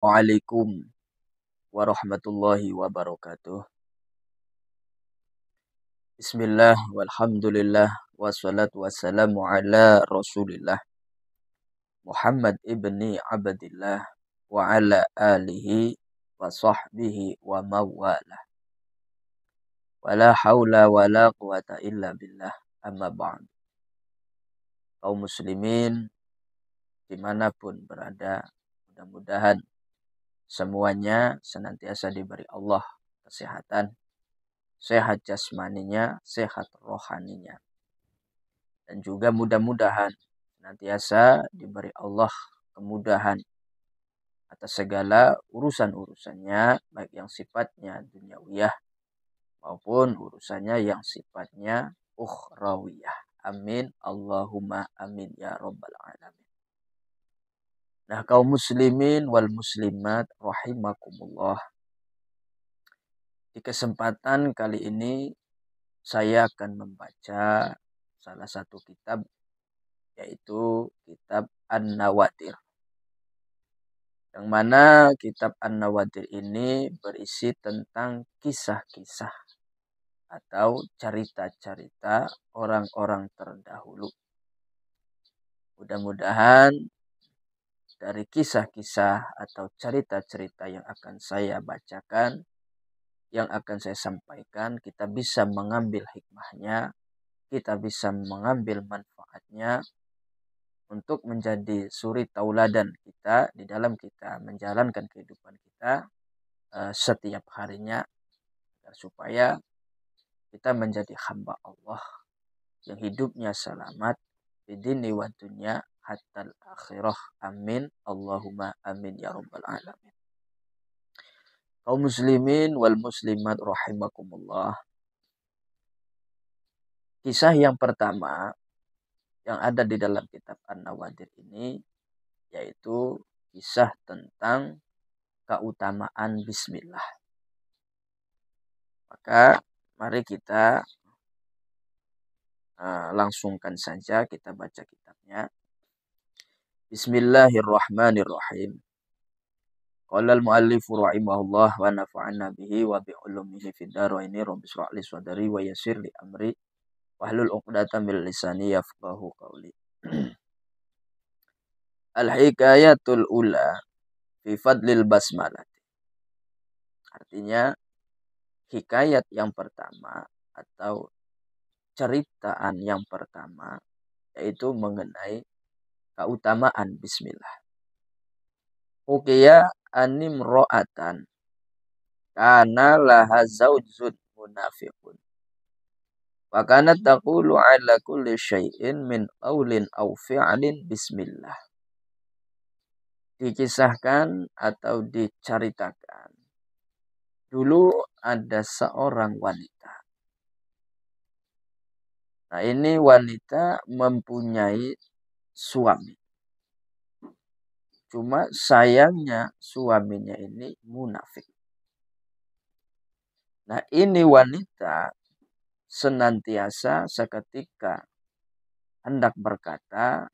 Waalaikum warahmatullahi wabarakatuh. Bismillah walhamdulillah wassalatu wassalamu ala Rasulillah Muhammad ibni Abdillah wa ala alihi wa sahbihi wa mawalah. Wala haula wala quwata illa billah amma ba'd. Kaum muslimin dimanapun berada, mudah-mudahan semuanya senantiasa diberi Allah kesehatan, sehat jasmaninya, sehat rohaninya. Dan juga mudah-mudahan senantiasa diberi Allah kemudahan atas segala urusan-urusannya, baik yang sifatnya duniawiyah maupun urusannya yang sifatnya ukhrawiyah. Amin. Allahumma amin ya rabbal alamin. Nah, kaum muslimin wal muslimat rahimakumullah. Di kesempatan kali ini saya akan membaca salah satu kitab, yaitu kitab An-Nawadir. Yang mana kitab An-Nawadir ini berisi tentang kisah-kisah atau cerita-cerita orang-orang terdahulu. Mudah-mudahan dari kisah-kisah atau cerita-cerita yang akan saya bacakan, yang akan saya sampaikan, kita bisa mengambil hikmahnya, kita bisa mengambil manfaatnya untuk menjadi suri tauladan kita di dalam kita menjalankan kehidupan kita setiap harinya, supaya kita menjadi hamba Allah yang hidupnya selamat di dini wa dunya hatta akhirah. Amin. Allahumma amin ya rabbal alamin. Kaum muslimin wal muslimat rahimakumullah. Kisah yang pertama yang ada di dalam kitab An-Nawadir ini yaitu kisah tentang keutamaan bismillah. Maka mari kita langsungkan saja kita baca kitabnya. Bismillahirrahmanirrahim. Qala al-muallifu rahimahullah wa nafa'ana bihi wa bi ulumihi fid dharaini rabbi shrah li sadri wa yassir li amri wahlul 'uqdatam min lisani yafqahu qawli. Al-hikayatul ula fi fadlil basmalah. Artinya hikayat yang pertama atau ceritaan yang pertama yaitu mengenai keutamaan bismillah. Uqiya animro'atan kana laha zawjun munafiqun wa kanat taqulu ala kulli syai'in min qawlin aw fi'lin bismillah. Dikisahkan atau diceritakan, dulu ada seorang wanita. Nah, ini wanita mempunyai suami. Cuma sayangnya suaminya ini munafik. Nah, ini wanita senantiasa seketika hendak berkata,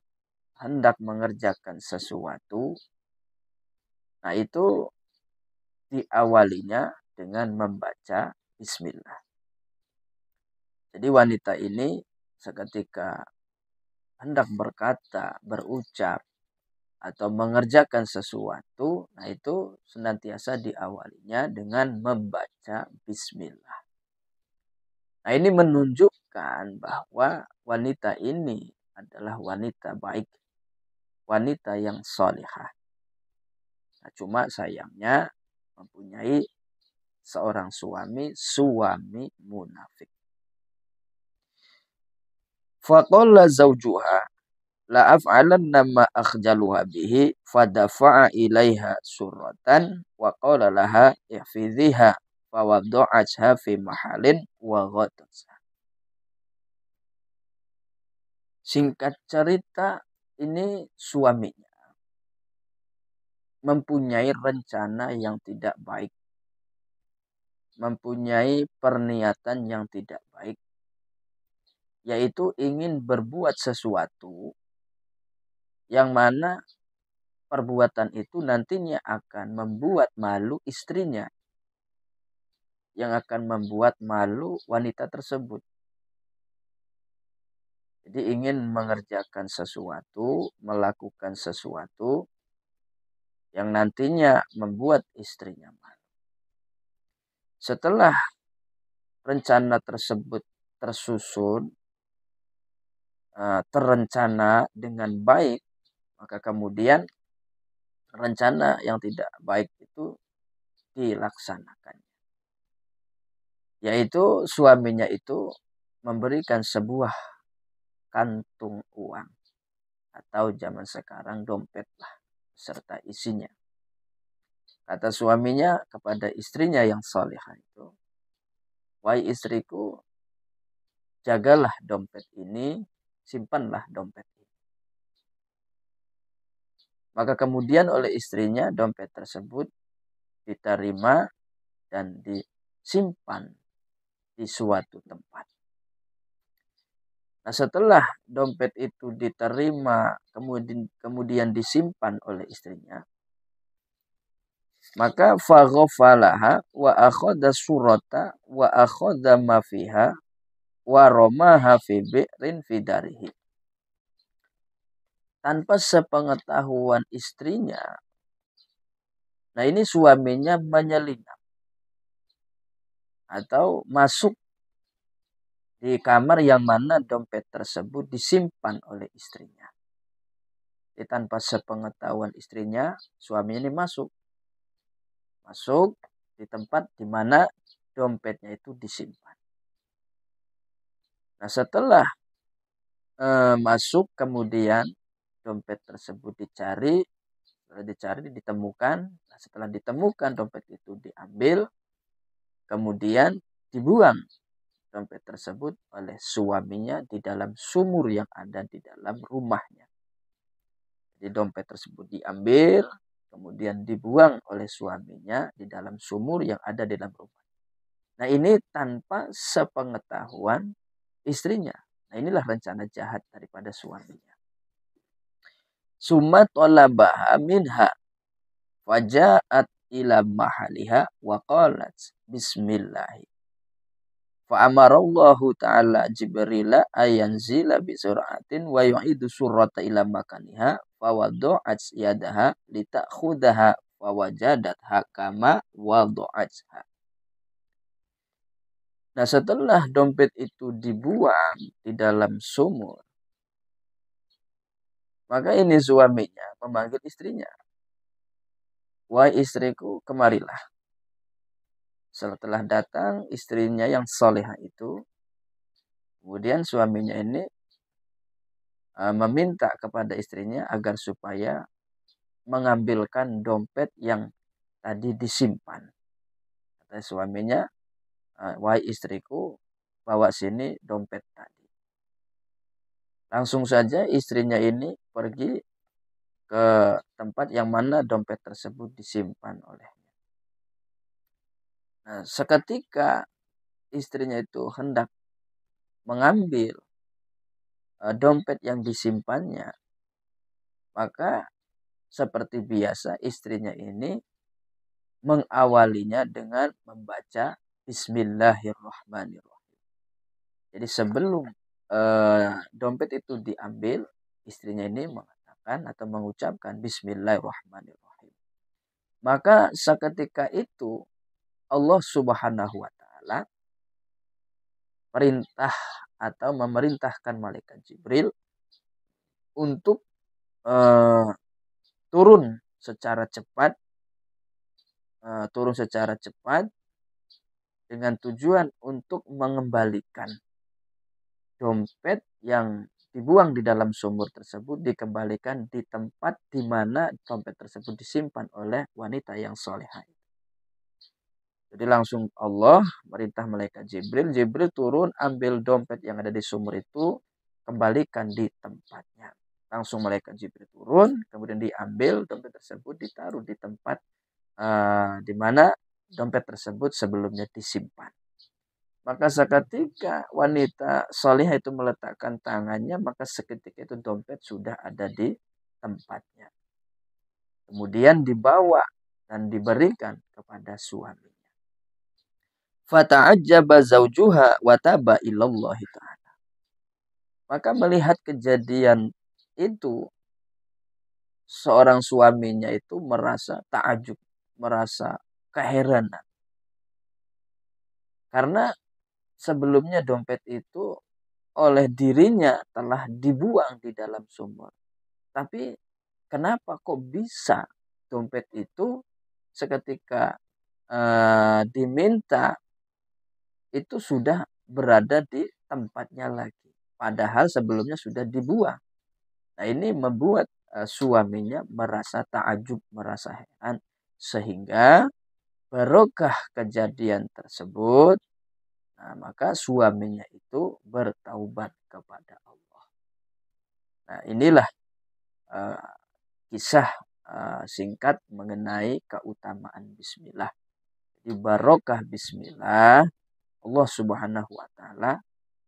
hendak mengerjakan sesuatu. Nah, itu diawalinya dengan membaca bismillah. Jadi wanita ini seketika hendak berkata, berucap, atau mengerjakan sesuatu, nah itu senantiasa diawalinya dengan membaca bismillah. Nah, ini menunjukkan bahwa wanita ini adalah wanita baik, wanita yang salihah. Nah, cuma sayangnya mempunyai seorang suami munafik. Faqala zawjuha la af'alanna ma akhjaluha bihi fadafa'a ilaiha surratan wa qala laha ihfidhiha fa wada'atha fi mahalin wa ghatasha. Singkat cerita, ini suaminya mempunyai rencana yang tidak baik, mempunyai perniatan yang tidak baik, yaitu ingin berbuat sesuatu yang mana perbuatan itu nantinya akan membuat malu istrinya, yang akan membuat malu wanita tersebut. Jadi ingin mengerjakan sesuatu, melakukan sesuatu yang nantinya membuat istrinya malu. Setelah rencana tersebut tersusun, terencana dengan baik, maka kemudian rencana yang tidak baik itu dilaksanakan. Yaitu suaminya itu memberikan sebuah kantung uang, atau zaman sekarang dompet lah, serta isinya. Kata suaminya kepada istrinya yang salihah itu, "Wahai istriku, jagalah dompet ini, simpanlah dompet ini." Maka kemudian oleh istrinya dompet tersebut diterima dan disimpan di suatu tempat. Nah, setelah dompet itu diterima kemudian disimpan oleh istrinya, maka faghfalaha wa akhadha surata wa akhadha ma fiha wa ramaha fi bi'rin fidarihi. Tanpa sepengetahuan istrinya, nah ini suaminya menyelinap atau masuk di kamar yang mana dompet tersebut disimpan oleh istrinya. Jadi tanpa sepengetahuan istrinya, suami ini masuk di tempat di mana dompetnya itu disimpan. Nah, setelah masuk, kemudian dompet tersebut dicari, ditemukan. Nah, setelah ditemukan, dompet itu diambil, kemudian dibuang dompet tersebut oleh suaminya di dalam sumur yang ada di dalam rumahnya. Jadi dompet tersebut diambil, kemudian dibuang oleh suaminya di dalam sumur yang ada di dalam rumah. Nah, ini tanpa sepengetahuan istrinya. Nah, inilah rencana jahat daripada suaminya. Summa talabaha minha faja'at ila mahaliha wa qalat bismillahi. Fa'amarallahu ta'ala Jibrila ayanzila bisur'atin wa yu'idu surata ila makaniha fawadu'at yadaha litakhudaha fawajadatha kama wadu'atha. Nah, setelah dompet itu dibuang di dalam sumur, maka ini suaminya memanggil istrinya. "Wahai istriku, kemarilah." Setelah datang istrinya yang solehah itu, kemudian suaminya ini meminta kepada istrinya agar supaya mengambilkan dompet yang tadi disimpan. Kata suaminya, "Wahai istriku, bawa sini dompet tadi." Langsung saja istrinya ini pergi ke tempat yang mana dompet tersebut disimpan olehnya. Nah, seketika istrinya itu hendak mengambil dompet yang disimpannya, maka seperti biasa istrinya ini mengawalinya dengan membaca Bismillahirrahmanirrahim. Jadi sebelum dompet itu diambil, istrinya ini mengatakan atau mengucapkan Bismillahirrahmanirrahim. Maka seketika itu Allah Subhanahu wa taala perintah atau memerintahkan malaikat Jibril untuk turun secara cepat dengan tujuan untuk mengembalikan dompet yang dibuang di dalam sumur tersebut, dikembalikan di tempat di mana dompet tersebut disimpan oleh wanita yang solehah. Jadi langsung Allah merintah malaikat Jibril turun, ambil dompet yang ada di sumur itu, kembalikan di tempatnya. Langsung malaikat Jibril turun, kemudian diambil dompet tersebut, ditaruh di tempat di mana dompet tersebut sebelumnya disimpan. Maka seketika wanita solihah itu meletakkan tangannya, maka seketika itu dompet sudah ada di tempatnya. kemudian dibawa dan diberikan kepada suaminya. Fata'ajjaba zawjuha wa taba ilallahi ta'ala. Maka melihat kejadian itu, seorang suaminya itu merasa ta'ajub, merasa keheranan. Karena sebelumnya dompet itu oleh dirinya telah dibuang di dalam sumur. Tapi kenapa kok bisa dompet itu seketika diminta itu sudah berada di tempatnya lagi. Padahal sebelumnya sudah dibuang. Nah, ini membuat suaminya merasa ta'ajub, merasa heran. Sehingga barokah kejadian tersebut, nah, maka suaminya itu bertaubat kepada Allah. Nah, inilah kisah singkat mengenai keutamaan bismillah. Di barokah bismillah, Allah Subhanahu wa taala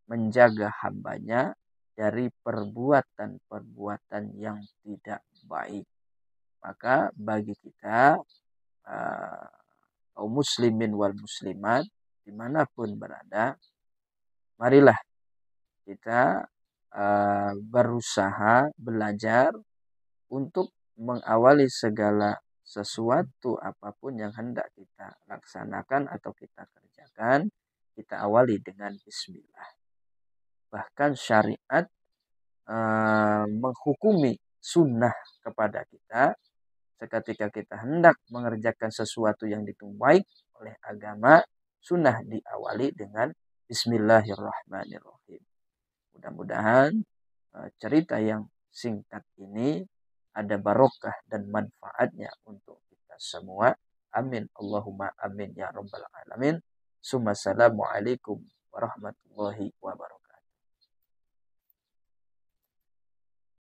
menjaga hambanya dari perbuatan-perbuatan yang tidak baik. Maka bagi kita kaum muslimin wal muslimat dimanapun berada, marilah kita berusaha belajar untuk mengawali segala sesuatu apapun yang hendak kita laksanakan atau kita kerjakan, kita awali dengan bismillah. Bahkan syariat menghukumi sunnah kepada kita seketika kita hendak mengerjakan sesuatu yang dituntut oleh agama, sunnah diawali dengan bismillahirrahmanirrahim. Mudah-mudahan cerita yang singkat ini ada barokah dan manfaatnya untuk kita semua. Amin. Allahumma amin ya rabbal alamin. Assalamualaikum warahmatullahi wabarakatuh.